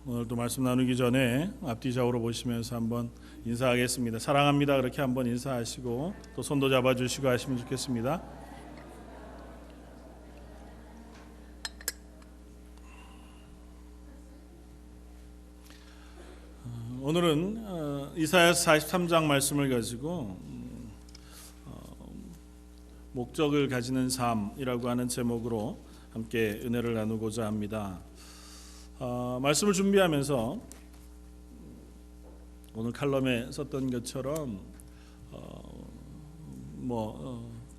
오늘도 말씀 나누기 전에 앞뒤 좌우로 보시면서 한번 인사하겠습니다. 사랑합니다. 그렇게 한번 인사하시고 또 손도 잡아주시고 하시면 좋겠습니다. 오늘은 이사야서 43장 말씀을 가지고 목적을 가지는 삶이라고 하는 제목으로 함께 은혜를 나누고자 합니다. 말씀을 준비하면서 오늘 칼럼에 썼던 것처럼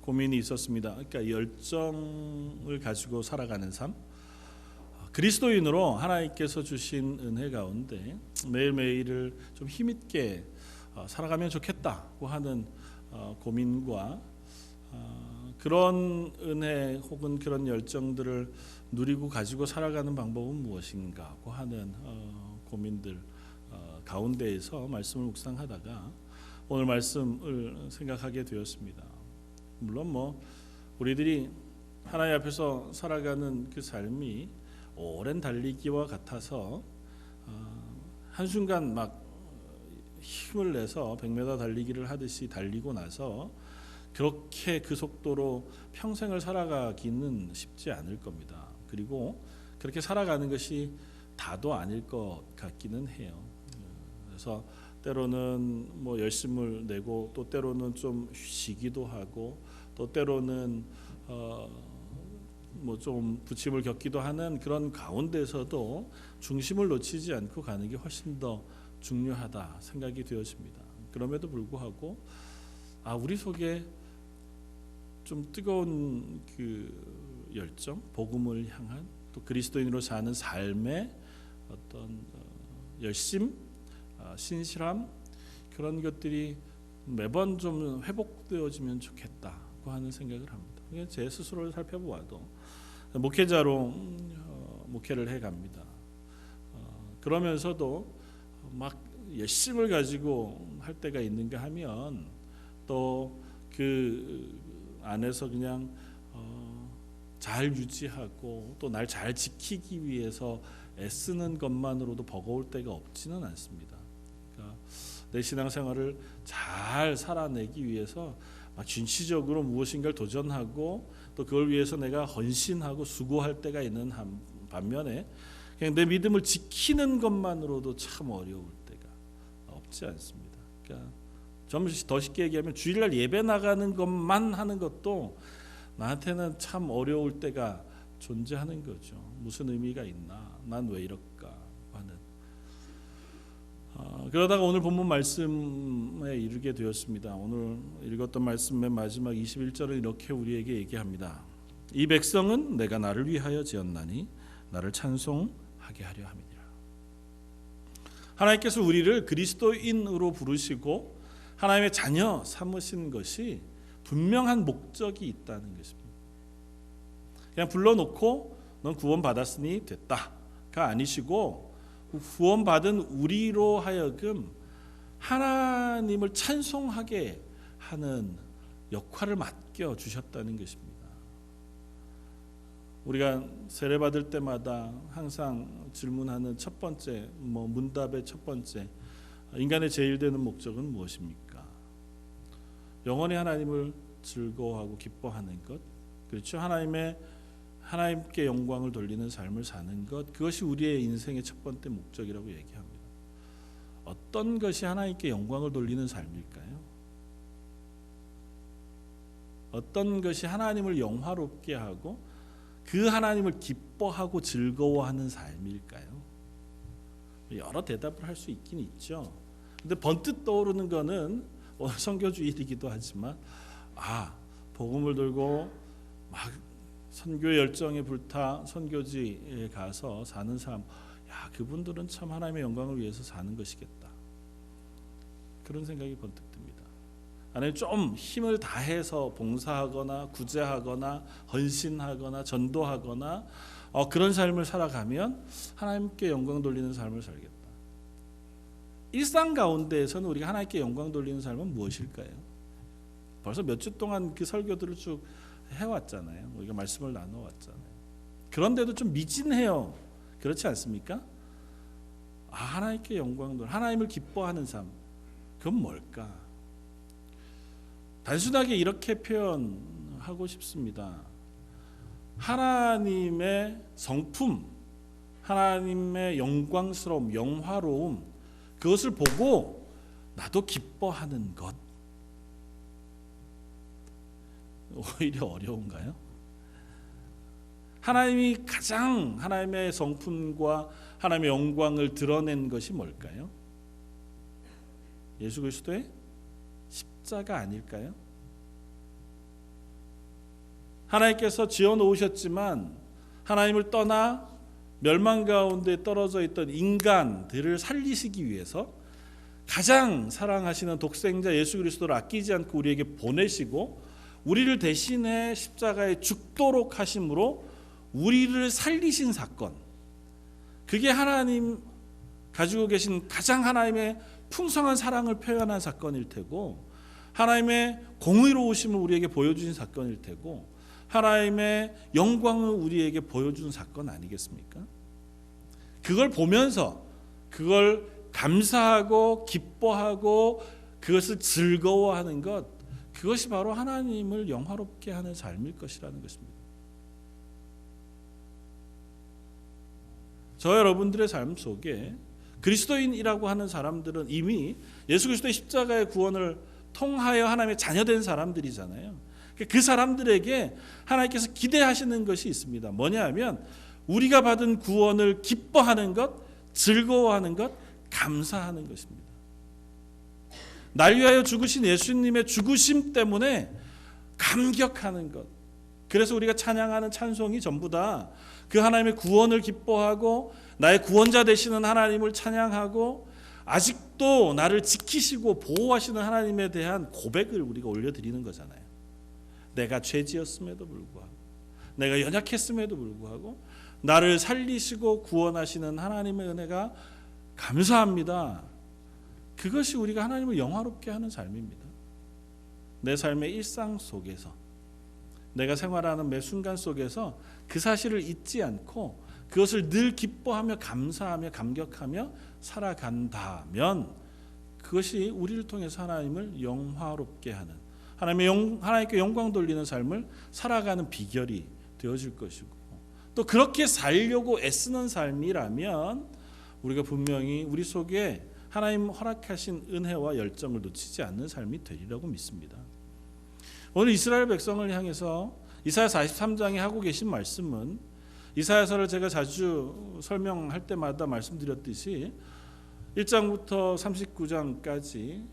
고민이 있었습니다. 그러니까 열정을 가지고 살아가는 삶, 그리스도인으로 하나님께서 주신 은혜 가운데 매일매일을 좀 힘있게 살아가면 좋겠다고 하는 고민과 그런 은혜 혹은 그런 열정들을 누리고 가지고 살아가는 방법은 무엇인가고 하는 고민들 가운데에서 말씀을 묵상하다가 오늘 말씀을 생각하게 되었습니다. 물론 우리들이 하나님 앞에서 살아가는 그 삶이 오랜 달리기와 같아서 한순간 막 힘을 내서 100m 달리기를 하듯이 달리고 나서 그렇게 그 속도로 평생을 살아가기는 쉽지 않을 겁니다. 그리고 그렇게 살아가는 것이 다도 아닐 것 같기는 해요. 그래서 때로는 열심을 내고 또 때로는 좀 쉬기도 하고 또 때로는 좀 부침을 겪기도 하는 그런 가운데서도 중심을 놓치지 않고 가는 게 훨씬 더 중요하다 생각이 되어집니다. 그럼에도 불구하고 우리 속에 좀 뜨거운 그 열정, 복음을 향한 또 그리스도인으로 사는 삶의 어떤 열심, 신실함, 그런 것들이 매번 좀 회복되어지면 좋겠다고 하는 생각을 합니다. 제 스스로를 살펴보아도 목회자로 목회를 해갑니다. 그러면서도 막 열심을 가지고 할 때가 있는가 하면 또 그 안에서 그냥 잘 유지하고 또 날 잘 지키기 위해서 애쓰는 것만으로도 버거울 때가 없지는 않습니다. 그러니까 내 신앙생활을 잘 살아내기 위해서 막 진취적으로 무엇인가를 도전하고 또 그걸 위해서 내가 헌신하고 수고할 때가 있는 반면에 그냥 내 믿음을 지키는 것만으로도 참 어려울 때가 없지 않습니다. 그러니까 좀 더 쉽게 얘기하면 주일날 예배 나가는 것만 하는 것도 나한테는 참 어려울 때가 존재하는 거죠. 무슨 의미가 있나? 난 왜 이럴까? 하는. 그러다가 오늘 본문 말씀에 이르게 되었습니다. 오늘 읽었던 말씀의 마지막 21절은 이렇게 우리에게 얘기합니다. 이 백성은 내가 나를 위하여 지었나니 나를 찬송하게 하려 함이니라. 하나님께서 우리를 그리스도인으로 부르시고 하나님의 자녀 삼으신 것이 분명한 목적이 있다는 것입니다. 그냥 불러놓고 넌 구원받았으니 됐다가 아니시고 구원받은 우리로 하여금 하나님을 찬송하게 하는 역할을 맡겨주셨다는 것입니다. 우리가 세례받을 때마다 항상 질문하는 첫 번째 문답의 첫 번째 인간의 제일 되는 목적은 무엇입니까? 영원히 하나님을 즐거워하고 기뻐하는 것, 그렇죠? 하나님께 영광을 돌리는 삶을 사는 것, 그것이 우리의 인생의 첫 번째 목적이라고 얘기합니다. 어떤 것이 하나님께 영광을 돌리는 삶일까요? 어떤 것이 하나님을 영화롭게 하고 그 하나님을 기뻐하고 즐거워하는 삶일까요? 여러 대답을 할 수 있긴 있죠. 근데 번뜩 떠오르는 거는 선교주의이기도 하지만 복음을 들고 막 선교 열정에 불타 선교지에 가서 사는 삶, 그분들은 참 하나님의 영광을 위해서 사는 것이겠다. 그런 생각이 번뜩 듭니다. 아니 좀 힘을 다해서 봉사하거나 구제하거나 헌신하거나 전도하거나 그런 삶을 살아가면 하나님께 영광 돌리는 삶을 살겠다. 일상 가운데에서는 우리가 하나님께 영광 돌리는 삶은 무엇일까요? 벌써 몇 주 동안 그 설교들을 쭉 해왔잖아요. 우리가 말씀을 나눠왔잖아요. 그런데도 좀 미진해요. 그렇지 않습니까? 하나님께 영광, 하나님을 기뻐하는 삶, 그건 뭘까? 단순하게 이렇게 표현하고 싶습니다. 하나님의 성품, 하나님의 영광스러움, 영화로움, 그것을 보고 나도 기뻐하는 것. 오히려 어려운가요? 하나님이 가장 하나님의 성품과 하나님의 영광을 드러낸 것이 뭘까요? 예수 그리스도의 십자가 아닐까요? 하나님께서 지어 놓으셨지만 하나님을 떠나 멸망 가운데 떨어져 있던 인간들을 살리시기 위해서 가장 사랑하시는 독생자 예수 그리스도를 아끼지 않고 우리에게 보내시고 우리를 대신해 십자가에 죽도록 하심으로 우리를 살리신 사건, 그게 하나님 가지고 계신 가장 하나님의 풍성한 사랑을 표현한 사건일 테고, 하나님의 공의로우심을 우리에게 보여주신 사건일 테고, 하나님의 영광을 우리에게 보여준 사건 아니겠습니까? 그걸 보면서 그걸 감사하고 기뻐하고 그것을 즐거워하는 것, 그것이 바로 하나님을 영화롭게 하는 삶일 것이라는 것입니다. 저 여러분들의 삶 속에 그리스도인이라고 하는 사람들은 이미 예수 그리스도의 십자가의 구원을 통하여 하나님의 자녀된 사람들이잖아요. 그 사람들에게 하나님께서 기대하시는 것이 있습니다. 뭐냐 하면 우리가 받은 구원을 기뻐하는 것, 즐거워하는 것, 감사하는 것입니다. 날 위하여 죽으신 예수님의 죽으심 때문에 감격하는 것. 그래서 우리가 찬양하는 찬송이 전부 다 그 하나님의 구원을 기뻐하고 나의 구원자 되시는 하나님을 찬양하고 아직도 나를 지키시고 보호하시는 하나님에 대한 고백을 우리가 올려드리는 거잖아요. 내가 죄지었음에도 불구하고, 내가 연약했음에도 불구하고 나를 살리시고 구원하시는 하나님의 은혜가 감사합니다. 그것이 우리가 하나님을 영화롭게 하는 삶입니다. 내 삶의 일상 속에서, 내가 생활하는 매 순간 속에서 그 사실을 잊지 않고 그것을 늘 기뻐하며 감사하며 감격하며 살아간다면 그것이 우리를 통해서 하나님을 영화롭게 하는, 하나님께 영광 돌리는 삶을 살아가는 비결이 되어질 것이고, 또 그렇게 살려고 애쓰는 삶이라면 우리가 분명히 우리 속에 하나님 허락하신 은혜와 열정을 놓치지 않는 삶이 되리라고 믿습니다. 오늘 이스라엘 백성을 향해서 이사야 43장에 하고 계신 말씀은, 이사야서를 제가 자주 설명할 때마다 말씀드렸듯이 1장부터 39장까지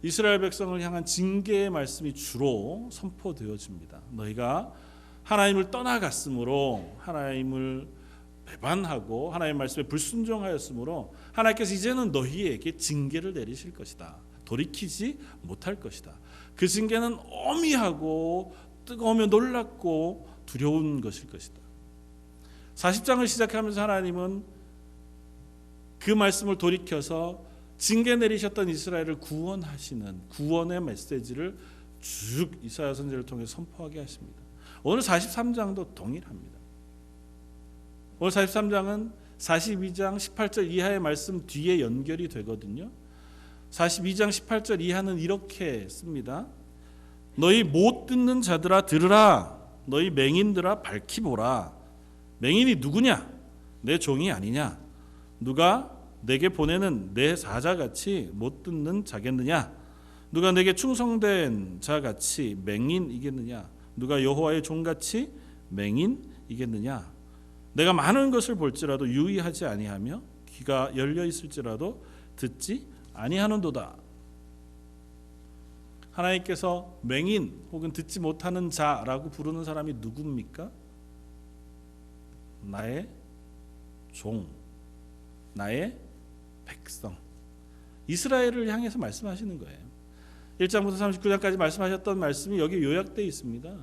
이스라엘 백성을 향한 징계의 말씀이 주로 선포되어집니다. 너희가 하나님을 떠나갔으므로, 하나님을 배반하고 하나님의 말씀에 불순종하였으므로 하나님께서 이제는 너희에게 징계를 내리실 것이다. 돌이키지 못할 것이다. 그 징계는 어미하고 뜨거우며 놀랍고 두려운 것일 것이다. 40장을 시작하면서 하나님은 그 말씀을 돌이켜서 징계 내리셨던 이스라엘을 구원하시는 구원의 메시지를 쭉 이사야 선지자를 통해 선포하게 하십니다. 오늘 43장도 동일합니다. 오늘 43장은 42장 18절 이하의 말씀 뒤에 연결이 되거든요. 42장 18절 이하는 이렇게 씁니다. 너희 못 듣는 자들아 들으라. 너희 맹인들아 밝히 보라. 맹인이 누구냐? 내 종이 아니냐? 누가 내게 보내는 내 사자같이 못 듣는 자겠느냐? 누가 내게 충성된 자같이 맹인이겠느냐? 누가 여호와의 종같이 맹인이겠느냐? 내가 많은 것을 볼지라도 유의하지 아니하며 귀가 열려 있을지라도 듣지 아니하는도다. 하나님께서 맹인 혹은 듣지 못하는 자라고 부르는 사람이 누굽니까? 나의 종, 나의 백성, 이스라엘을 향해서 말씀하시는 거예요. 1장부터 39장까지 말씀하셨던 말씀이 여기 요약되어 있습니다.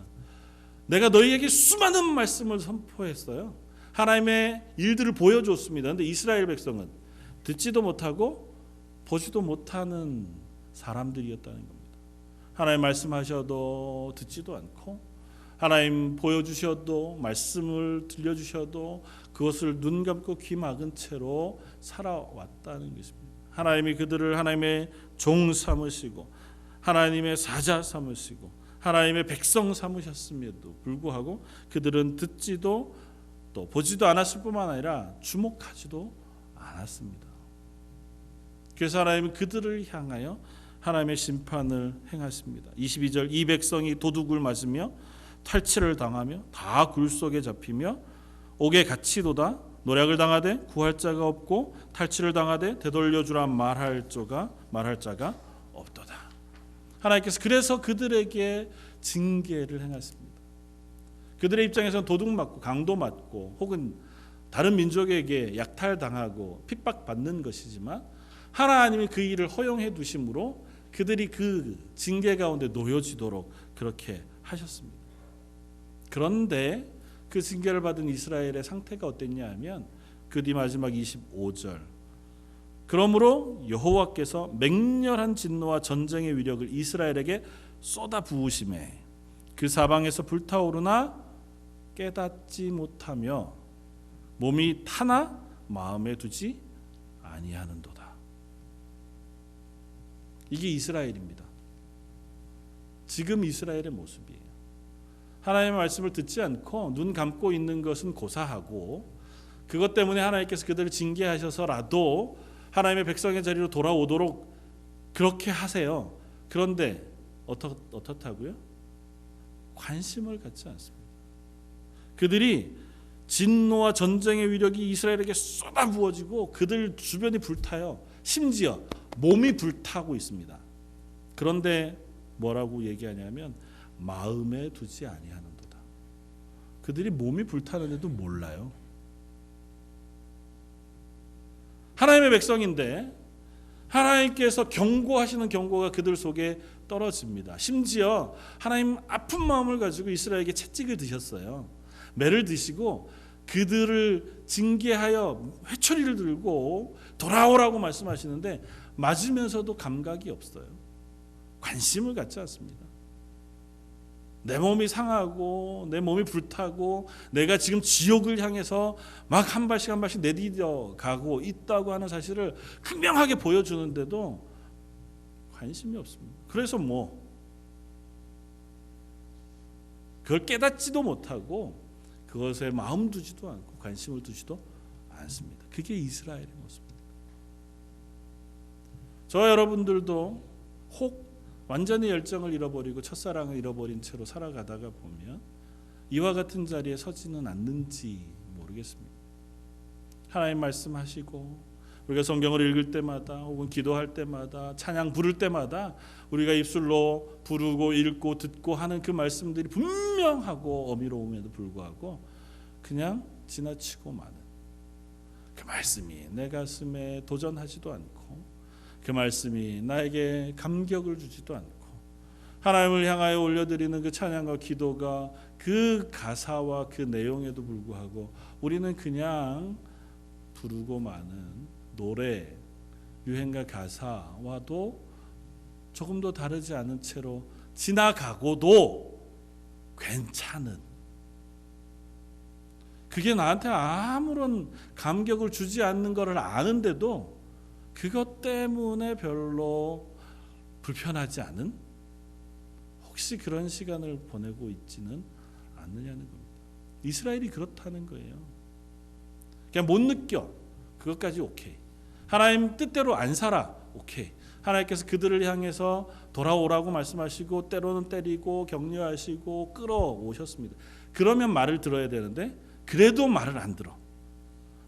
내가 너희에게 수많은 말씀을 선포했어요. 하나님의 일들을 보여줬습니다. 그런데 이스라엘 백성은 듣지도 못하고 보지도 못하는 사람들이었다는 겁니다. 하나님 말씀하셔도 듣지도 않고, 하나님 보여주셔도 말씀을 들려주셔도 그것을 눈 감고 귀 막은 채로 살아왔다는 것입니다. 하나님이 그들을 하나님의 종 삼으시고 하나님의 사자 삼으시고 하나님의 백성 삼으셨음에도 불구하고 그들은 듣지도 또 보지도 않았을 뿐만 아니라 주목하지도 않았습니다. 그래서 하나님은 그들을 향하여 하나님의 심판을 행하십니다. 22절 이 백성이 도둑을 맞으며 탈취를 당하며 다 굴 속에 잡히며 옥에 갇히도다 노략을 당하되 구할 자가 없고 탈취를 당하되 되돌려주라 말할 자가 없도다. 하나님께서 그래서 그들에게 징계를 행하십니다. 그들의 입장에서는 도둑 맞고 강도 맞고 혹은 다른 민족에게 약탈당하고 핍박받는 것이지만 하나님이 그 일을 허용해 두심으로 그들이 그 징계 가운데 놓여지도록 그렇게 하셨습니다. 그런데 그 징계를 받은 이스라엘의 상태가 어땠냐 하면 그 뒤 마지막 25절 그러므로 여호와께서 맹렬한 진노와 전쟁의 위력을 이스라엘에게 쏟아 부으심에 그 사방에서 불타오르나 깨닫지 못하며 몸이 타나 마음에 두지 아니하는도다. 이게 이스라엘입니다. 지금 이스라엘의 모습이에요. 하나님의 말씀을 듣지 않고 눈 감고 있는 것은 고사하고 그것 때문에 하나님께서 그들을 징계하셔서라도 하나님의 백성의 자리로 돌아오도록 그렇게 하세요. 그런데 어떻다고요? 관심을 갖지 않습니다. 그들이 진노와 전쟁의 위력이 이스라엘에게 쏟아부어지고 그들 주변이 불타요. 심지어 몸이 불타고 있습니다. 그런데 뭐라고 얘기하냐면 마음에 두지 아니하는도다. 그들이 몸이 불타는데도 몰라요. 하나님의 백성인데 하나님께서 경고하시는 경고가 그들 속에 떨어집니다. 심지어 하나님 아픈 마음을 가지고 이스라엘에게 채찍을 드셨어요. 매를 드시고 그들을 징계하여 회초리를 들고 돌아오라고 말씀하시는데 맞으면서도 감각이 없어요. 관심을 갖지 않습니다. 내 몸이 상하고 내 몸이 불타고 내가 지금 지옥을 향해서 막 한 발씩 한 발씩 내디뎌 가고 있다고 하는 사실을 분명하게 보여주는데도 관심이 없습니다. 그래서 그걸 깨닫지도 못하고 그것에 마음 두지도 않고 관심을 두지도 않습니다. 그게 이스라엘의 모습입니다. 저와 여러분들도 혹 완전히 열정을 잃어버리고 첫사랑을 잃어버린 채로 살아가다가 보면 이와 같은 자리에 서지는 않는지 모르겠습니다. 하나님 말씀하시고 우리가 성경을 읽을 때마다 혹은 기도할 때마다 찬양 부를 때마다 우리가 입술로 부르고 읽고 듣고 하는 그 말씀들이 분명하고 어미로움에도 불구하고 그냥 지나치고 마는 그 말씀이 내 가슴에 도전하지도 않고 그 말씀이 나에게 감격을 주지도 않고 하나님을 향하여 올려드리는 그 찬양과 기도가 그 가사와 그 내용에도 불구하고 우리는 그냥 부르고 마는 노래, 유행가 가사와도 조금도 다르지 않은 채로 지나가고도 괜찮은 그게 나한테 아무런 감격을 주지 않는 것을 아는데도 그것 때문에 별로 불편하지 않은 혹시 그런 시간을 보내고 있지는 않느냐는 겁니다. 이스라엘이 그렇다는 거예요. 그냥 못 느껴. 그것까지 오케이. 하나님 뜻대로 안 살아. 오케이. 하나님께서 그들을 향해서 돌아오라고 말씀하시고 때로는 때리고 격려하시고 끌어오셨습니다. 그러면 말을 들어야 되는데 그래도 말을 안 들어.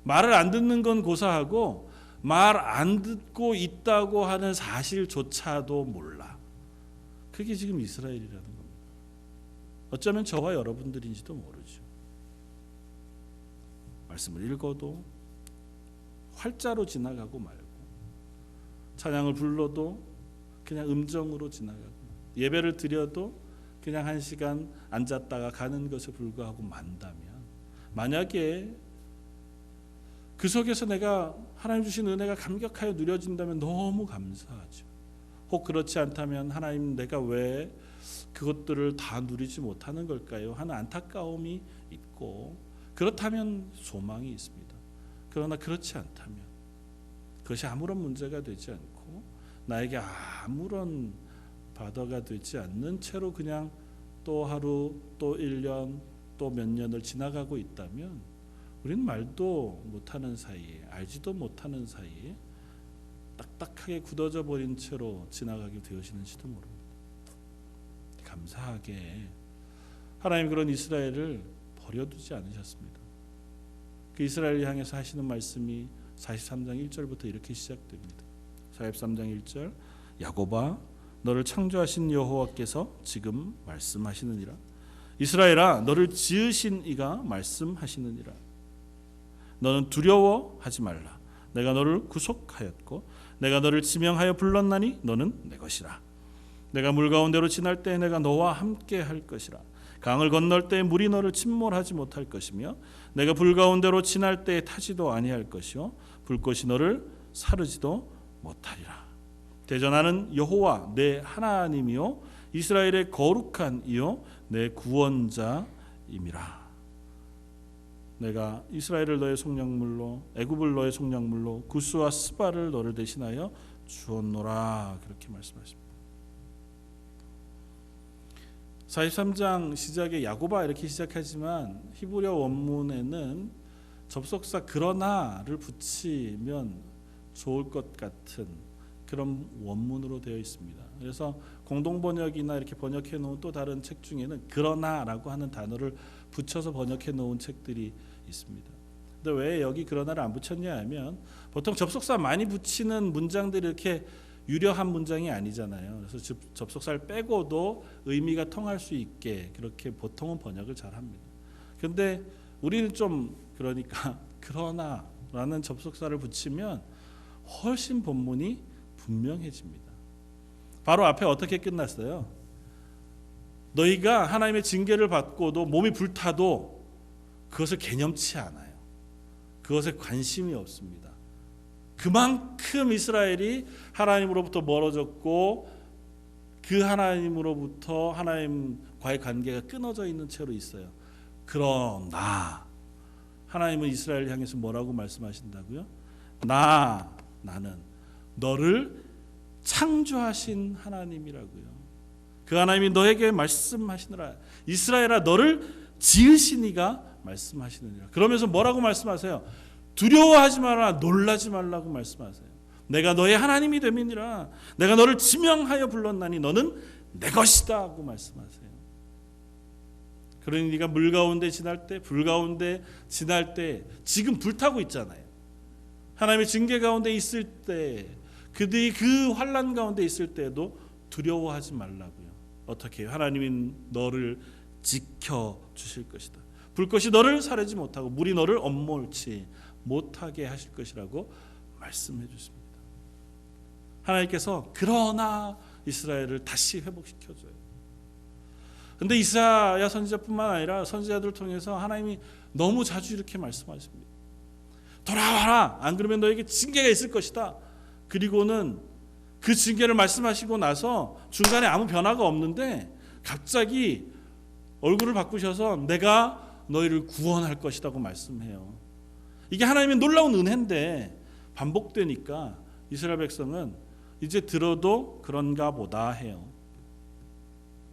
말을 안 듣는 건 고사하고 말 안 듣고 있다고 하는 사실조차도 몰라. 그게 지금 이스라엘이라는 겁니다. 어쩌면 저와 여러분들인지도 모르죠. 말씀을 읽어도 활자로 지나가고 말고 찬양을 불러도 그냥 음정으로 지나가고 예배를 드려도 그냥 1시간 앉았다가 가는 것에 불과하고 만다면 만약에 그 속에서 내가 하나님 주신 은혜가 감격하여 누려진다면 너무 감사하죠. 혹 그렇지 않다면 하나님 내가 왜 그것들을 다 누리지 못하는 걸까요? 하는 안타까움이 있고, 그렇다면 소망이 있습니다. 그러나 그렇지 않다면, 그것이 아무런 문제가 되지 않고 나에게 아무런 바다가 되지 않는 채로 그냥 또 하루, 또 1년, 또 몇 년을 지나가고 있다면, 우리는 말도 못하는 사이에, 알지도 못하는 사이에 딱딱하게 굳어져 버린 채로 지나가게 되어지는지도 모릅니다. 감사하게 하나님 그런 이스라엘을 버려두지 않으셨습니다. 그 이스라엘을 향해서 하시는 말씀이 43장 1절부터 이렇게 시작됩니다. 43장 1절, 야곱아 너를 창조하신 여호와께서 지금 말씀하시느니라. 이스라엘아 너를 지으신 이가 말씀하시느니라. 너는 두려워하지 말라. 내가 너를 구속하였고 내가 너를 지명하여 불렀나니 너는 내 것이라. 내가 물 가운데로 지날 때 내가 너와 함께 할 것이라. 강을 건널 때 물이 너를 침몰하지 못할 것이며 내가 불 가운데로 지날 때 타지도 아니할 것이요 불꽃이 너를 사르지도 못하리라. 대전하는 여호와 내 하나님이요 이스라엘의 거룩한 이요 내 구원자임이라. 내가 이스라엘을 너의 속량물로 애굽을 너의 속량물로 구스와 스바를 너를 대신하여 주었노라. 그렇게 말씀하십니다. 43장 시작에 야고바 이렇게 시작하지만 히브리어 원문에는 접속사 그러나를 붙이면 좋을 것 같은 그런 원문으로 되어 있습니다. 그래서 공동번역이나 이렇게 번역해 놓은 또 다른 책 중에는 그러나라고 하는 단어를 붙여서 번역해 놓은 책들이 있습니다. 근데 왜 여기 그러나를 안 붙였냐 하면 보통 접속사 많이 붙이는 문장들이 이렇게 유려한 문장이 아니잖아요. 그래서 접속사를 빼고도 의미가 통할 수 있게 그렇게 보통은 번역을 잘 합니다. 근데 우리는 좀 그러니까 그러나라는 접속사를 붙이면 훨씬 본문이 분명해집니다. 바로 앞에 어떻게 끝났어요? 너희가 하나님의 징계를 받고도 몸이 불타도 그것을 개념치 않아요. 그것에 관심이 없습니다. 그만큼 이스라엘이 하나님으로부터 멀어졌고 그 하나님으로부터 하나님과의 관계가 끊어져 있는 채로 있어요. 그러나 하나님은 이스라엘을 향해서 뭐라고 말씀하신다고요? 나는 너를 창조하신 하나님이라고요. 그 하나님이 너에게 말씀하시느라. 이스라엘아 너를 지으신 이가 말씀하시느니라. 그러면서 뭐라고 말씀하세요? 두려워하지 말라, 놀라지 말라고 말씀하세요. 내가 너의 하나님이 됨이니라. 내가 너를 지명하여 불렀나니 너는 내 것이다 하고 말씀하세요. 그러니 네가 물 가운데 지날 때, 불 가운데 지날 때, 지금 불타고 있잖아요. 하나님의 징계 가운데 있을 때, 그들이 그 환난 가운데 있을 때도 두려워하지 말라고요. 어떻게 해요? 하나님이 너를 지켜주실 것이다. 불꽃이 너를 사르지 못하고 물이 너를 엄몰치 못하게 하실 것이라고 말씀해 주십니다. 하나님께서 그러나 이스라엘을 다시 회복시켜줘요. 그런데 이사야 선지자뿐만 아니라 선지자들을 통해서 하나님이 너무 자주 이렇게 말씀하십니다. 돌아와라, 안 그러면 너에게 징계가 있을 것이다. 그리고는 그 징계를 말씀하시고 나서 중간에 아무 변화가 없는데 갑자기 얼굴을 바꾸셔서 내가 너희를 구원할 것이라고 말씀해요. 이게 하나님의 놀라운 은혜인데 반복되니까 이스라엘 백성은 이제 들어도 그런가 보다 해요.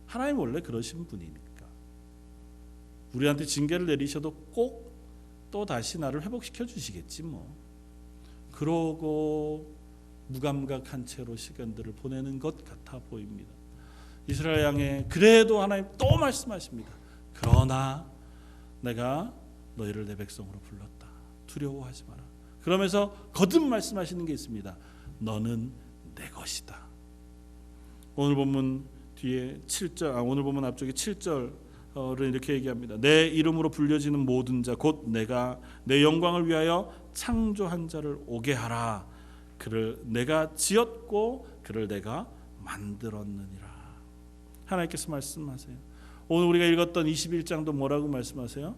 하나님 원래 그러신 분이니까 우리한테 징계를 내리셔도 꼭 또 다시 나를 회복시켜 주시겠지 뭐. 그러고 무감각한 채로 시간들을 보내는 것 같아 보입니다. 이스라엘 향해 그래도 하나님 또 말씀하십니다. 그러나 내가 너희를 내 백성으로 불렀다. 두려워하지 마라. 그러면서 거듭 말씀하시는 게 있습니다. 너는 내 것이다. 오늘 본문 뒤에 7절, 오늘 본문 앞쪽에 7절을 이렇게 얘기합니다. 내 이름으로 불려지는 모든 자 곧 내가 내 영광을 위하여 창조한 자를 오게 하라. 그를 내가 지었고 그를 내가 만들었느니라. 하나님께서 말씀하세요. 오늘 우리가 읽었던 21장도 뭐라고 말씀하세요?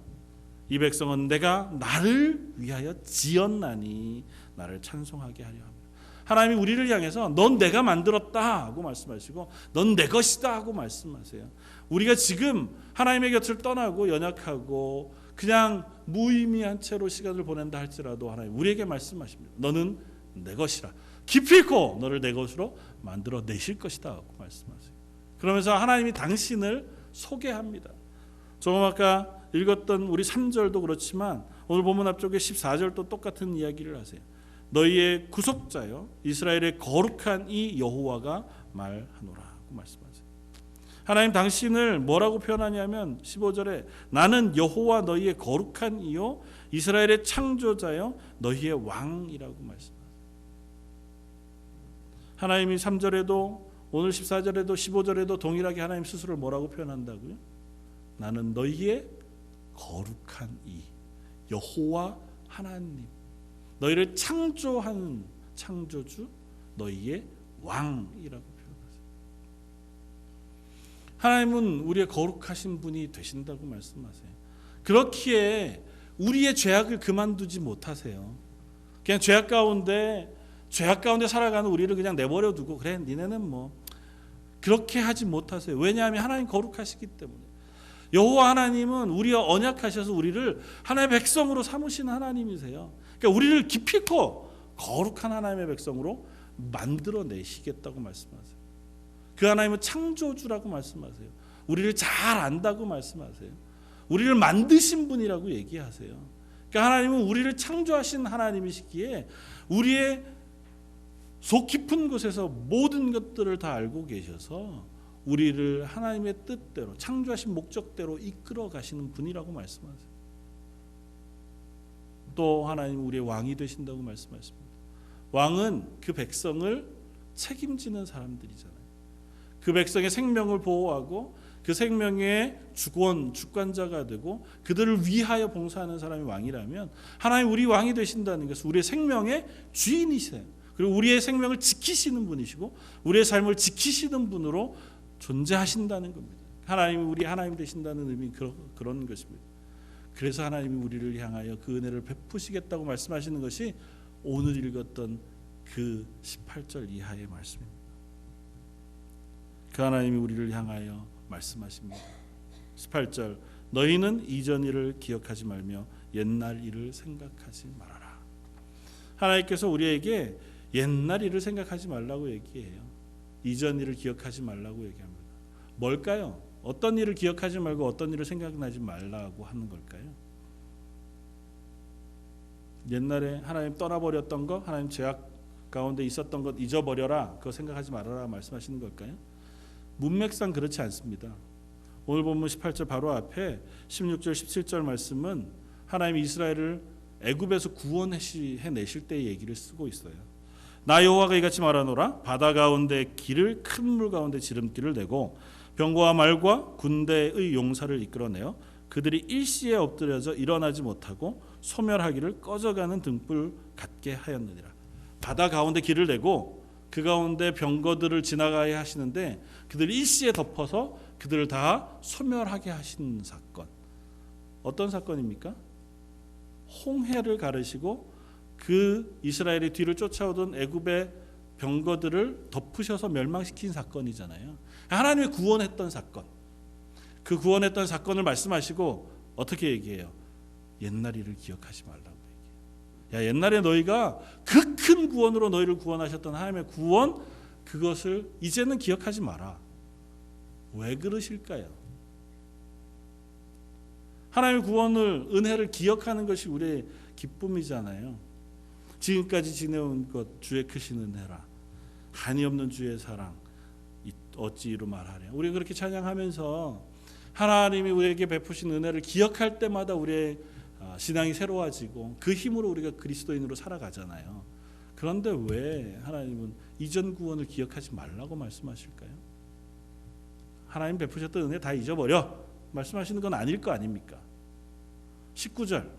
이 백성은 내가 나를 위하여 지었나니 나를 찬송하게 하려 합니다. 하나님이 우리를 향해서 넌 내가 만들었다 하고 말씀하시고 넌 내 것이다 하고 말씀하세요. 우리가 지금 하나님의 곁을 떠나고 연약하고 그냥 무의미한 채로 시간을 보낸다 할지라도 하나님 우리에게 말씀하십니다. 너는 내 것이라. 깊이 있고 너를 내 것으로 만들어 내실 것이다 하고 말씀하세요. 그러면서 하나님이 당신을 소개합니다. 조금 아까 읽었던 우리 3절도 그렇지만 오늘 본문 앞쪽에 14절도 똑같은 이야기를 하세요. 너희의 구속자여 이스라엘의 거룩한 이 여호와가 말하노라 하고 말씀하세요. 하나님 당신을 뭐라고 표현하냐면 15절에 나는 여호와 너희의 거룩한 이요 이스라엘의 창조자여 너희의 왕이라고 말씀하세요. 하나님이 3절에도 오늘 14절에도 15절에도 동일하게 하나님 스스로를 뭐라고 표현한다고요? 나는 너희의 거룩한 이 여호와 하나님 너희를 창조한 창조주 너희의 왕이라고 표현하세요. 하나님은 우리의 거룩하신 분이 되신다고 말씀하세요. 그렇기에 우리의 죄악을 그만두지 못하세요. 그냥 죄악 가운데 살아가는 우리를 그냥 내버려 두고 그래 니네는 뭐 그렇게 하지 못하세요. 왜냐하면 하나님 거룩하시기 때문에. 여호와 하나님은 우리와 언약하셔서 우리를 하나님의 백성으로 삼으시는 하나님이세요. 그러니까 우리를 깊이 있고 거룩한 하나님의 백성으로 만들어내시겠다고 말씀하세요. 그 하나님은 창조주라고 말씀하세요. 우리를 잘 안다고 말씀하세요. 우리를 만드신 분이라고 얘기하세요. 그러니까 하나님은 우리를 창조하신 하나님이시기에 우리의 속 깊은 곳에서 모든 것들을 다 알고 계셔서 우리를 하나님의 뜻대로 창조하신 목적대로 이끌어 가시는 분이라고 말씀하세요. 또 하나님은 우리의 왕이 되신다고 말씀하십니다. 왕은 그 백성을 책임지는 사람들이잖아요. 그 백성의 생명을 보호하고 그 생명의 주관자가 되고 그들을 위하여 봉사하는 사람이 왕이라면 하나님 우리 왕이 되신다는 것은 우리의 생명의 주인이세요. 그리고 우리의 생명을 지키시는 분이시고 우리의 삶을 지키시는 분으로 존재하신다는 겁니다. 하나님이 우리 하나님 되신다는 의미 그런 것입니다. 그래서 하나님이 우리를 향하여 그 은혜를 베푸시겠다고 말씀하시는 것이 오늘 읽었던 그 18절 이하의 말씀입니다. 그 하나님이 우리를 향하여 말씀하십니다. 18절 너희는 이전 일을 기억하지 말며 옛날 일을 생각하지 말아라. 하나님께서 우리에게 옛날 일을 생각하지 말라고 얘기해요. 이전 일을 기억하지 말라고 얘기합니다. 뭘까요? 어떤 일을 기억하지 말고 어떤 일을 생각나지 말라고 하는 걸까요? 옛날에 하나님 떠나버렸던 것, 하나님 죄악 가운데 있었던 것 잊어버려라, 그거 생각하지 말아라 말씀하시는 걸까요? 문맥상 그렇지 않습니다. 오늘 본문 18절 바로 앞에 16절 17절 말씀은 하나님이 이스라엘을 애굽에서 구원해내실 때의 얘기를 쓰고 있어요. 나 여호와가 이같이 말하노라 바다 가운데 길을 큰 물 가운데 지름길을 내고 병거와 말과 군대의 용사를 이끌어내어 그들이 일시에 엎드려져 일어나지 못하고 소멸하기를 꺼져가는 등불 같게 하였느니라. 바다 가운데 길을 내고 그 가운데 병거들을 지나가게 하시는데 그들이 일시에 덮어서 그들을 다 소멸하게 하신 사건. 어떤 사건입니까? 홍해를 가르시고 그 이스라엘의 뒤를 쫓아오던 애굽의 병거들을 덮으셔서 멸망시킨 사건이잖아요. 하나님의 구원했던 사건. 그 구원했던 사건을 말씀하시고 어떻게 얘기해요? 옛날 일을 기억하지 말라고 얘기해요. 야, 옛날에 너희가 그 큰 구원으로 너희를 구원하셨던 하나님의 구원, 그것을 이제는 기억하지 마라. 왜 그러실까요? 하나님의 구원을, 은혜를 기억하는 것이 우리의 기쁨이잖아요. 지금까지 지내온 것 주의 크신 은혜라, 한이 없는 주의 사랑 어찌 이루 말하랴. 우리 그렇게 찬양하면서 하나님이 우리에게 베푸신 은혜를 기억할 때마다 우리의 신앙이 새로워지고 그 힘으로 우리가 그리스도인으로 살아가잖아요. 그런데 왜 하나님은 이전 구원을 기억하지 말라고 말씀하실까요? 하나님 베푸셨던 은혜 다 잊어버려 말씀하시는 건 아닐 거 아닙니까? 19절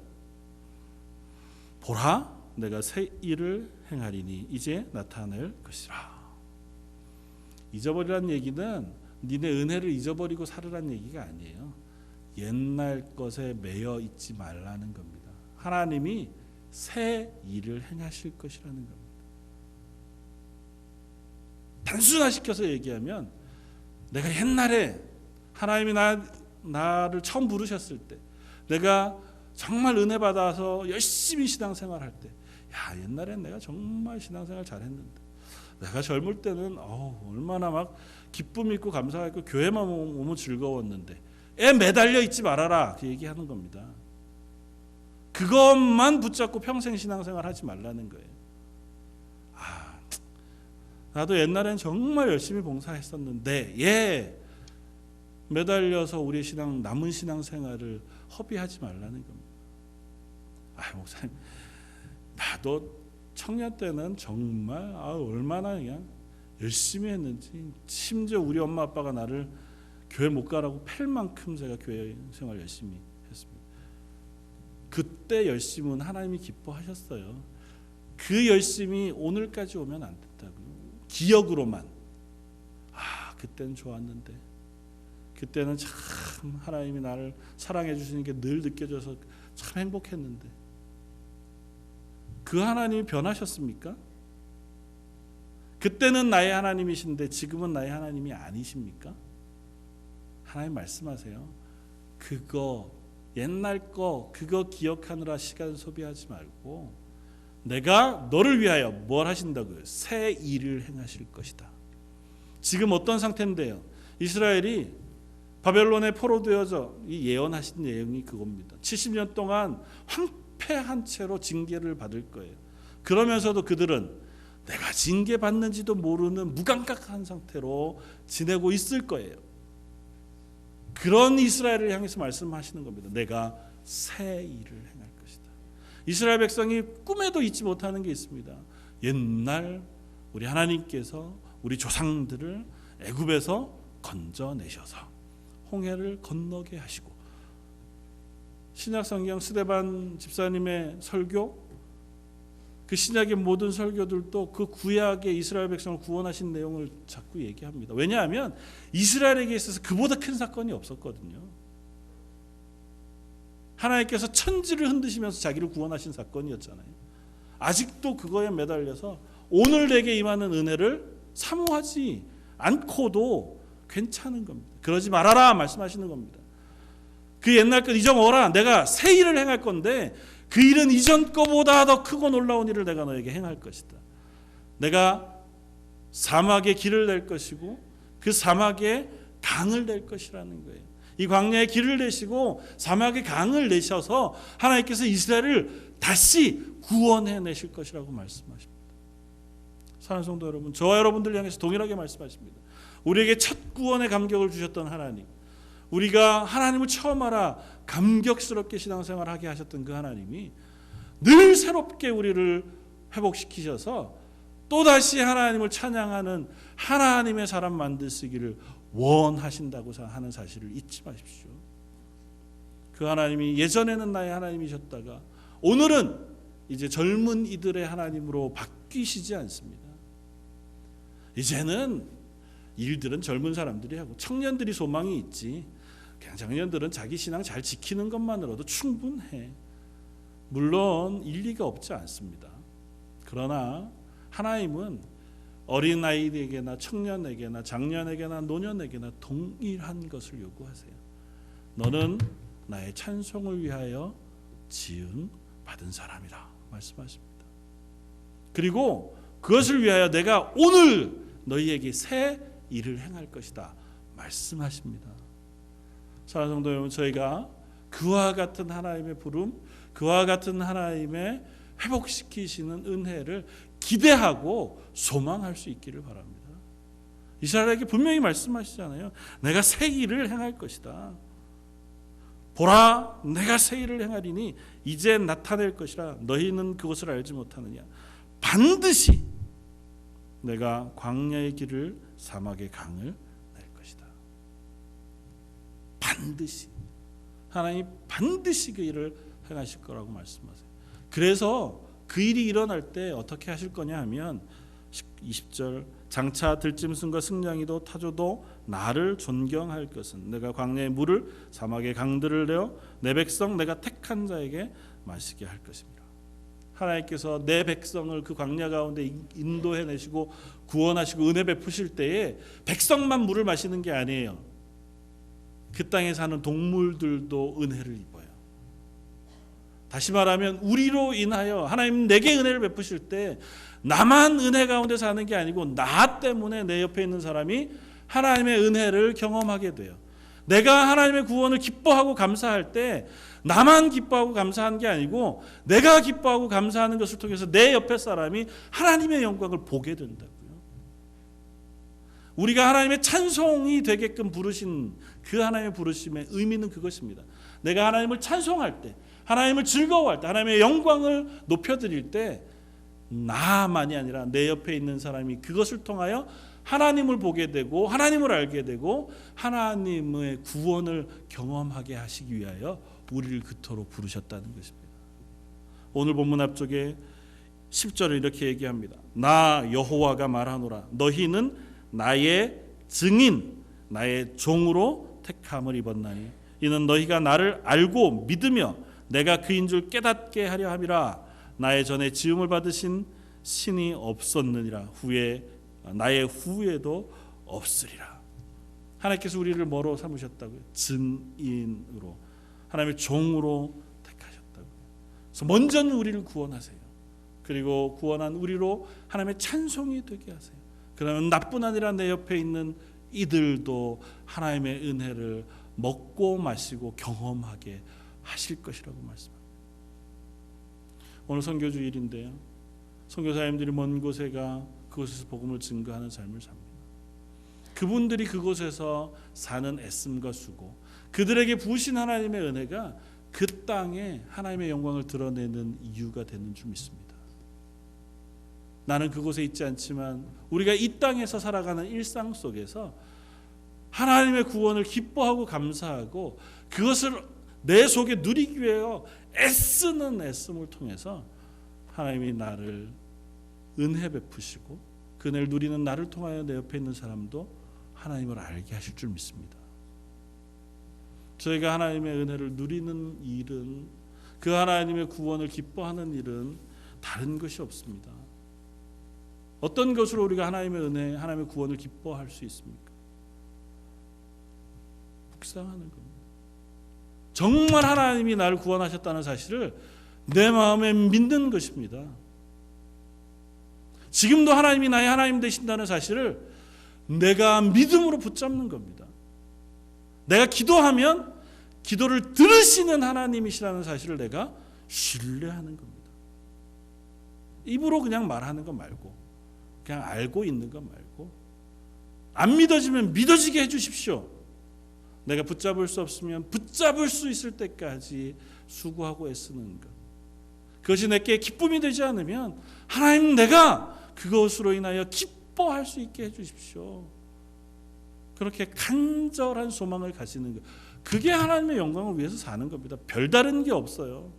보라 내가 새 일을 행하리니 이제 나타낼 것이라. 잊어버리라는 얘기는 니네 은혜를 잊어버리고 살으라는 얘기가 아니에요. 옛날 것에 매여 있지 말라는 겁니다. 하나님이 새 일을 행하실 것이라는 겁니다. 단순화시켜서 얘기하면 내가 옛날에 하나님이 나를 처음 부르셨을 때, 내가 정말 은혜 받아서 열심히 신앙생활할 때, 야, 옛날엔 내가 정말 신앙생활 잘했는데, 내가 젊을 때는 얼마나 막 기쁨 있고 감사하고 교회만 오면 즐거웠는데, 애 매달려 있지 말아라, 그 얘기하는 겁니다. 그것만 붙잡고 평생 신앙생활 하지 말라는 거예요. 나도 옛날엔 정말 열심히 봉사했었는데, 매달려서 우리 남은 신앙생활을 허비하지 말라는 겁니다. 목사님, 나도 청년 때는 정말 얼마나 그냥 열심히 했는지, 심지어 우리 엄마 아빠가 나를 교회 못 가라고 팰 만큼 제가 교회 생활 열심히 했습니다. 그때 열심은 하나님이 기뻐하셨어요. 그 열심이 오늘까지 오면 안 된다고요. 기억으로만 그때는 좋았는데, 그때는 참 하나님이 나를 사랑해 주시는 게 늘 느껴져서 참 행복했는데, 그 하나님이 변하셨습니까? 그때는 나의 하나님이신데 지금은 나의 하나님이 아니십니까? 하나님 말씀하세요. 그거 옛날 거 그거 기억하느라 시간 소비하지 말고 내가 너를 위하여 뭘 하신다고요? 새 일을 행하실 것이다. 지금 어떤 상태인데요? 이스라엘이 바벨론에 포로되어져 이 예언하신 내용이 그겁니다. 70년 동안 황폐한 채로 징계를 받을 거예요. 그러면서도 그들은 내가 징계받는지도 모르는 무감각한 상태로 지내고 있을 거예요. 그런 이스라엘을 향해서 말씀하시는 겁니다. 내가 새 일을 행할 것이다. 이스라엘 백성이 꿈에도 잊지 못하는 게 있습니다. 옛날 우리 하나님께서 우리 조상들을 애굽에서 건져내셔서 홍해를 건너게 하시고, 신약성경 스데반 집사님의 설교, 그 신약의 모든 설교들도 그 구약의 이스라엘 백성을 구원하신 내용을 자꾸 얘기합니다. 왜냐하면 이스라엘에게 있어서 그보다 큰 사건이 없었거든요. 하나님께서 천지를 흔드시면서 자기를 구원하신 사건이었잖아요. 아직도 그거에 매달려서 오늘 내게 임하는 은혜를 사모하지 않고도 괜찮은 겁니다. 그러지 말아라 말씀하시는 겁니다. 그 옛날 것 잊어먹어라. 내가 새 일을 행할 건데 그 일은 이전 거보다 더 크고 놀라운 일을 내가 너에게 행할 것이다. 내가 사막에 길을 낼 것이고 그 사막에 강을 낼 것이라는 거예요. 이 광야에 길을 내시고 사막에 강을 내셔서 하나님께서 이스라엘을 다시 구원해내실 것이라고 말씀하십니다. 사랑하는 성도 여러분, 저와 여러분들 향해서 동일하게 말씀하십니다. 우리에게 첫 구원의 감격을 주셨던 하나님, 우리가 하나님을 처음 알아 감격스럽게 신앙생활하게 하셨던 그 하나님이 늘 새롭게 우리를 회복시키셔서 또다시 하나님을 찬양하는 하나님의 사람 만드시기를 원하신다고 하는 사실을 잊지 마십시오. 그 하나님이 예전에는 나의 하나님이셨다가 오늘은 이제 젊은 이들의 하나님으로 바뀌시지 않습니다. 이제는 일들은 젊은 사람들이 하고 청년들이 소망이 있지, 그냥 청년들은 자기 신앙 잘 지키는 것만으로도 충분해. 물론 일리가 없지 않습니다. 그러나 하나님은 어린아이에게나 청년에게나 장년에게나 노년에게나 동일한 것을 요구하세요. 너는 나의 찬송을 위하여 지음 받은 사람이다 말씀하십니다. 그리고 그것을 위하여 내가 오늘 너희에게 새 일을 행할 것이다 말씀하십니다. 사랑하는 성도 여러분, 저희가 그와 같은 하나님의 부름, 그와 같은 하나님의 회복시키시는 은혜를 기대하고 소망할 수 있기를 바랍니다. 이스라엘에게 분명히 말씀하시잖아요. 내가 새 일을 행할 것이다. 보라, 내가 새 일을 행하리니 이제 나타낼 것이라 너희는 그것을 알지 못하느냐. 반드시 내가 광야의 길을 사막의 강을 낼 것이다. 반드시 하나님이 반드시 그 일을 행하실 거라고 말씀하세요. 그래서 그 일이 일어날 때 어떻게 하실 거냐 하면 20절 장차 들짐승과 승냥이도 타조도 나를 존경할 것은 내가 광야의 물을 사막의 강들을 내어 내 백성 내가 택한 자에게 마시게 할 것입니다. 하나님께서 내 백성을 그 광야 가운데 인도해내시고 구원하시고 은혜 베푸실 때에 백성만 물을 마시는 게 아니에요. 그 땅에 사는 동물들도 은혜를 입어요. 다시 말하면 우리로 인하여 하나님 내게 은혜를 베푸실 때 나만 은혜 가운데 사는 게 아니고 나 때문에 내 옆에 있는 사람이 하나님의 은혜를 경험하게 돼요. 내가 하나님의 구원을 기뻐하고 감사할 때 나만 기뻐하고 감사한 게 아니고 내가 기뻐하고 감사하는 것을 통해서 내 옆에 사람이 하나님의 영광을 보게 된다고요. 우리가 하나님의 찬송이 되게끔 부르신 그 하나님의 부르심의 의미는 그것입니다. 내가 하나님을 찬송할 때, 하나님을 즐거워할 때, 하나님의 영광을 높여드릴 때 나만이 아니라 내 옆에 있는 사람이 그것을 통하여 하나님을 보게 되고 하나님을 알게 되고 하나님의 구원을 경험하게 하시기 위하여 우리를 그토록 부르셨다는 것입니다. 오늘 본문 앞쪽에 10절에 이렇게 얘기합니다. 나 여호와가 말하노라 너희는 나의 증인 나의 종으로 택함을 입었나니 이는 너희가 나를 알고 믿으며 내가 그인 줄 깨닫게 하려 함이라. 나의 전에 지음을 받으신 신이 없었느니라. 나의 후에도 없으리라. 하나님께서 우리를 뭐로 삼으셨다고요? 증인으로, 하나님의 종으로 택하셨다고요. 그래서 먼저는 우리를 구원하세요. 그리고 구원한 우리로 하나님의 찬송이 되게 하세요. 그러면 나뿐 아니라 내 옆에 있는 이들도 하나님의 은혜를 먹고 마시고 경험하게 하실 것이라고 말씀합니다. 오늘 선교주일인데요. 선교사님들이 먼 곳에 가 그곳에서 복음을 증거하는 삶을 삽니다. 그분들이 그곳에서 사는 애씀과 수고, 그들에게 부으신 하나님의 은혜가 그 땅에 하나님의 영광을 드러내는 이유가 되는 줄 믿습니다. 나는 그곳에 있지 않지만 우리가 이 땅에서 살아가는 일상 속에서 하나님의 구원을 기뻐하고 감사하고 그것을 내 속에 누리기 위하여 애쓰는 애씀을 통해서 하나님이 나를 은혜 베푸시고 그 은혜를 누리는 나를 통하여 내 옆에 있는 사람도 하나님을 알게 하실 줄 믿습니다. 저희가 하나님의 은혜를 누리는 일은, 그 하나님의 구원을 기뻐하는 일은 다른 것이 없습니다. 어떤 것으로 우리가 하나님의 은혜, 하나님의 구원을 기뻐할 수 있습니까? 묵상하는 겁니다. 정말 하나님이 나를 구원하셨다는 사실을 내 마음에 믿는 것입니다. 지금도 하나님이 나의 하나님 되신다는 사실을 내가 믿음으로 붙잡는 겁니다. 내가 기도하면 기도를 들으시는 하나님이시라는 사실을 내가 신뢰하는 겁니다. 입으로 그냥 말하는 것 말고, 그냥 알고 있는 것 말고, 안 믿어지면 믿어지게 해주십시오. 내가 붙잡을 수 없으면 붙잡을 수 있을 때까지 수고하고 애쓰는 것, 그것이 내게 기쁨이 되지 않으면 하나님 내가 그것으로 인하여 기뻐할 수 있게 해주십시오. 그렇게 간절한 소망을 가지는 것, 그게 하나님의 영광을 위해서 사는 겁니다. 별다른 게 없어요.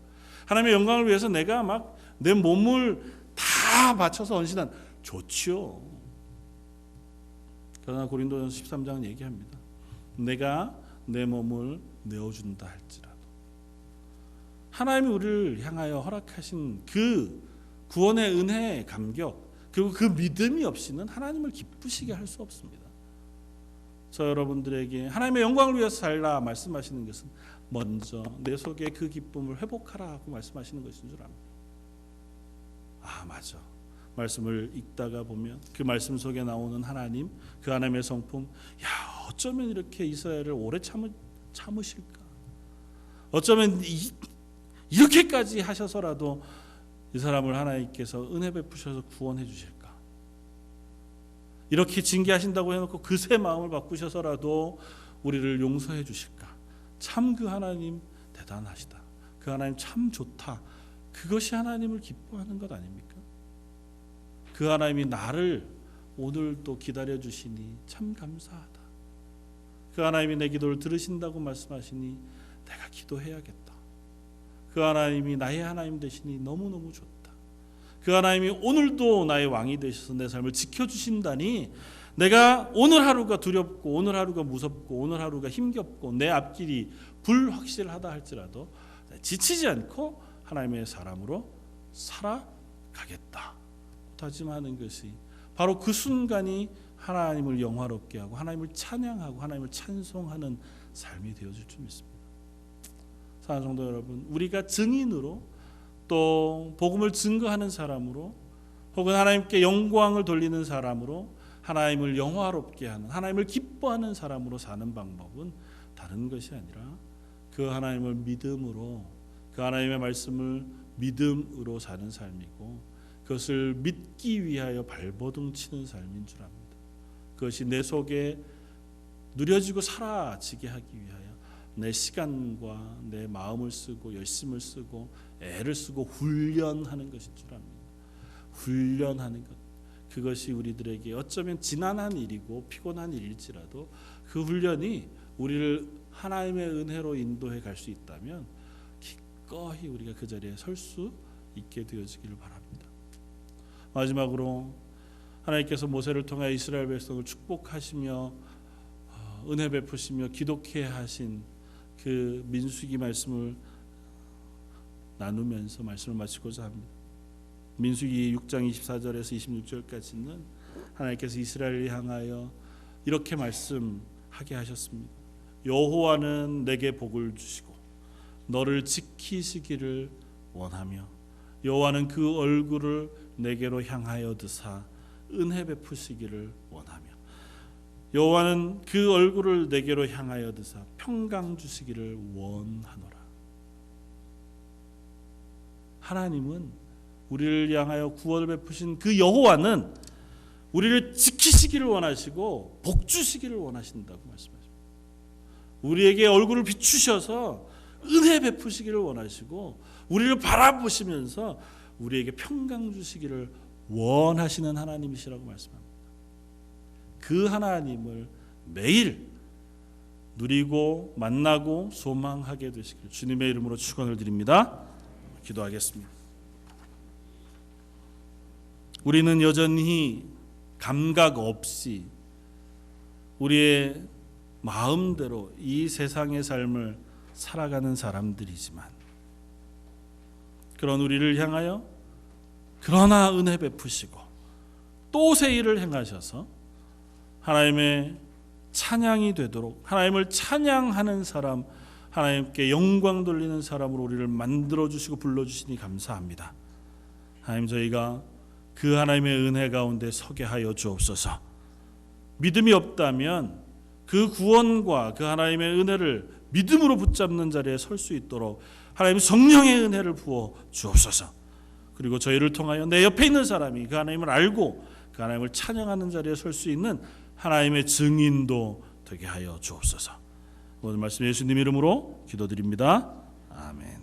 하나님의 영광을 위해서 내가 막 내 몸을 다 바쳐서 헌신한, 좋지요. 그러나 고린도전서 13장은 얘기합니다. 내가 내 몸을 내어준다 할지라도 하나님이 우리를 향하여 허락하신 그 구원의 은혜의 감격, 그리고 그 믿음이 없이는 하나님을 기쁘시게 할 수 없습니다. 저 여러분들에게 하나님의 영광을 위해서 살라 말씀하시는 것은 먼저 내 속에 그 기쁨을 회복하라 하고 말씀하시는 것인 줄 압니다. 아, 맞아. 말씀을 읽다가 보면 그 말씀 속에 나오는 하나님, 그 하나님의 성품, 야, 어쩌면 이렇게 이스라엘을 오래 참으실까? 어쩌면 이렇게까지 하셔서라도 이 사람을 하나님께서 은혜 베푸셔서 구원해 주실까? 이렇게 징계하신다고 해놓고 그새 마음을 바꾸셔서라도 우리를 용서해 주실까? 참 그 하나님 대단하시다. 그 하나님 참 좋다. 그것이 하나님을 기뻐하는 것 아닙니까? 그 하나님이 나를 오늘도 기다려 주시니 참 감사하다. 그 하나님이 내 기도를 들으신다고 말씀하시니 내가 기도해야겠다. 그 하나님이 나의 하나님 되시니 너무너무 좋다. 그 하나님이 오늘도 나의 왕이 되셔서 내 삶을 지켜주신다니 내가 오늘 하루가 두렵고 오늘 하루가 무섭고 오늘 하루가 힘겹고 내 앞길이 불확실하다 할지라도 지치지 않고 하나님의 사람으로 살아가겠다 다짐하는 것이 바로 그 순간이 하나님을 영화롭게 하고 하나님을 찬양하고 하나님을 찬송하는 삶이 되어질 줄 믿습니다. 사랑하는 성도 여러분, 우리가 증인으로 또 복음을 증거하는 사람으로 혹은 하나님께 영광을 돌리는 사람으로 하나님을 영화롭게 하는 하나님을 기뻐하는 사람으로 사는 방법은 다른 것이 아니라 그 하나님을 믿음으로 그 하나님의 말씀을 믿음으로 사는 삶이고 그것을 믿기 위하여 발버둥 치는 삶인 줄 압니다. 그것이 내 속에 누려지고 사라지게 하기 위하여 내 시간과 내 마음을 쓰고 열심을 쓰고 애를 쓰고 훈련하는 것인 줄 압니다. 훈련하는 것, 그것이 우리들에게 어쩌면 지난한 일이고 피곤한 일일지라도 그 훈련이 우리를 하나님의 은혜로 인도해 갈 수 있다면 기꺼이 우리가 그 자리에 설 수 있게 되어지기를 바랍니다. 마지막으로 하나님께서 모세를 통해 이스라엘 백성을 축복하시며 은혜 베푸시며 기독케 하신 그 민수기 말씀을 나누면서 말씀을 마치고자 합니다. 민수기 6장 24절에서 26절까지는 하나님께서 이스라엘을 향하여 이렇게 말씀하게 하셨습니다. 여호와는 내게 복을 주시고 너를 지키시기를 원하며 여호와는 그 얼굴을 내게로 향하여 드사 은혜 베푸시기를 원하며 여호와는 그 얼굴을 내게로 향하여 드사 평강 주시기를 원하노라. 하나님은 우리를 향하여 구원을 베푸신 그 여호와는 우리를 지키시기를 원하시고 복 주시기를 원하신다고 말씀하십니다. 우리에게 얼굴을 비추셔서 은혜 베푸시기를 원하시고 우리를 바라보시면서 우리에게 평강 주시기를 원하시는 하나님이시라고 말씀합니다. 그 하나님을 매일 누리고 만나고 소망하게 되시기를 주님의 이름으로 축원을 드립니다. 기도하겠습니다. 우리는 여전히 감각 없이 우리의 마음대로 이 세상의 삶을 살아가는 사람들이지만 그런 우리를 향하여 그러나 은혜 베푸시고 또 새 일을 행하셔서 하나님의 찬양이 되도록 하나님을 찬양하는 사람, 하나님께 영광 돌리는 사람으로 우리를 만들어주시고 불러주시니 감사합니다. 하나님, 저희가 그 하나님의 은혜 가운데 서게 하여 주옵소서. 믿음이 없다면 그 구원과 그 하나님의 은혜를 믿음으로 붙잡는 자리에 설 수 있도록 하나님 성령의 은혜를 부어 주옵소서. 그리고 저희를 통하여 내 옆에 있는 사람이 그 하나님을 알고 그 하나님을 찬양하는 자리에 설 수 있는 하나님의 증인도 되게 하여 주옵소서. 오늘 말씀 예수님 이름으로 기도드립니다. 아멘.